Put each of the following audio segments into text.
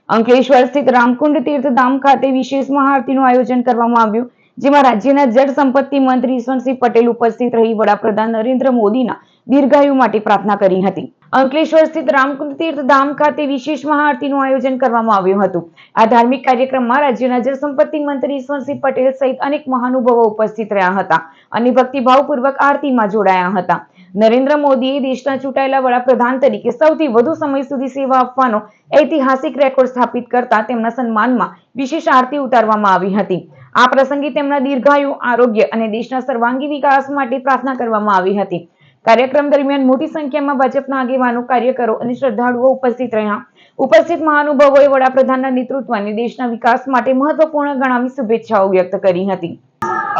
અંકલેશ્વર સ્થિત રામકુંડ તીર્થધામ ખાતે વિશેષ મહાઆરતીનું આયોજન કરવામાં આવ્યું, જેમાં રાજ્યના જળ સંપત્તિ મંત્રી ઈશ્વરસિંહ પટેલ ઉપસ્થિત રહી વડાપ્રધાન નરેન્દ્ર મોદીના દીર્ઘાયુ માટે પ્રાર્થના કરી હતી. અંકલેશ્વર સ્થિત રામકુંડ તીર્થધામ ખાતે વિશેષ મહાઆરતીનું આયોજન કરવામાં આવ્યું હતું. આ ધાર્મિક કાર્યક્રમમાં રાજ્યના જળ સંપત્તિ મંત્રી ઈશ્વરસિંહ પટેલ સહિત અનેક મહાનુભાવો ઉપસ્થિત રહ્યા હતા અને ભક્તિભાવપૂર્વક આરતીમાં જોડાયા હતા. નરેન્દ્ર મોદીએ દેશના ચૂંટાયેલા વડાપ્રધાન તરીકે સૌથી વધુ સમય સુધી સેવા આપવાનો ઐતિહાસિક રેકોર્ડ સ્થાપિત કરતા તેમના સન્માનમાં વિશેષ આરતી ઉતારવામાં આવી હતી. આ પ્રસંગે તેમના દીર્ઘાયુ, આરોગ્ય અને દેશના સર્વાંગી વિકાસ માટે પ્રાર્થના કરવામાં આવી હતી. કાર્યક્રમ દરમિયાન મોટી સંખ્યામાં ભાજપના આગેવાનો, કાર્યકરો અને શ્રદ્ધાળુઓ ઉપસ્થિત રહ્યા. ઉપસ્થિત મહાનુભાવોએ વડાપ્રધાનના નેતૃત્વને દેશના વિકાસ માટે મહત્વપૂર્ણ ગણાવી શુભેચ્છાઓ વ્યક્ત કરી હતી.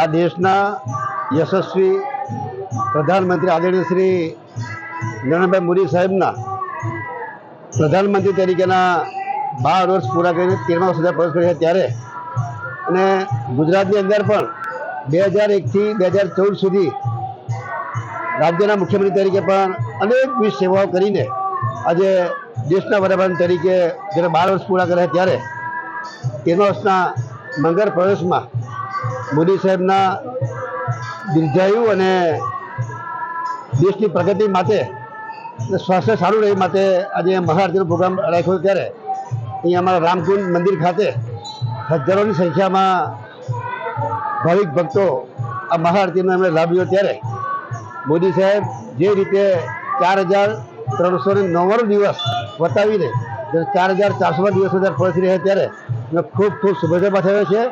આ દેશના યશસ્વી પ્રધાનમંત્રી આદરણીય શ્રી નરેન્દ્રભાઈ મોદી સાહેબના પ્રધાનમંત્રી તરીકેના 12 વર્ષ પૂરા કરીને 13મા વર્ષે પ્રવેશ કર્યો ત્યારે અને ગુજરાતની અંદર પણ 2001થી 2014 સુધી રાજ્યના મુખ્યમંત્રી તરીકે પણ અનેકવિધ સેવાઓ કરીને આજે દેશના વડાપ્રધાન તરીકે જ્યારે 12 વર્ષ પૂરા કર્યા ત્યારે 13મા વર્ષના મંગળ પ્રવેશમાં મોદી સાહેબના દીર્ઘાયુ અને દેશની પ્રગતિ માટે સ્વાસ્થ્ય સારું રહે માટે આજે મહાઆરતીનો પ્રોગ્રામ રાખ્યો ત્યારે અહીંયા અમારા રામકુંડ મંદિર ખાતે હજારોની સંખ્યામાં ભાવિક ભક્તો આ મહાઆરતીનો એમણે લાભ લીધો ત્યારે મોદી સાહેબ જે રીતે 4399 દિવસ વટાવીને 4400 દિવસ પહોંચી રહ્યા ત્યારે ખૂબ ખૂબ શુભેચ્છા પાઠવ્યો છે.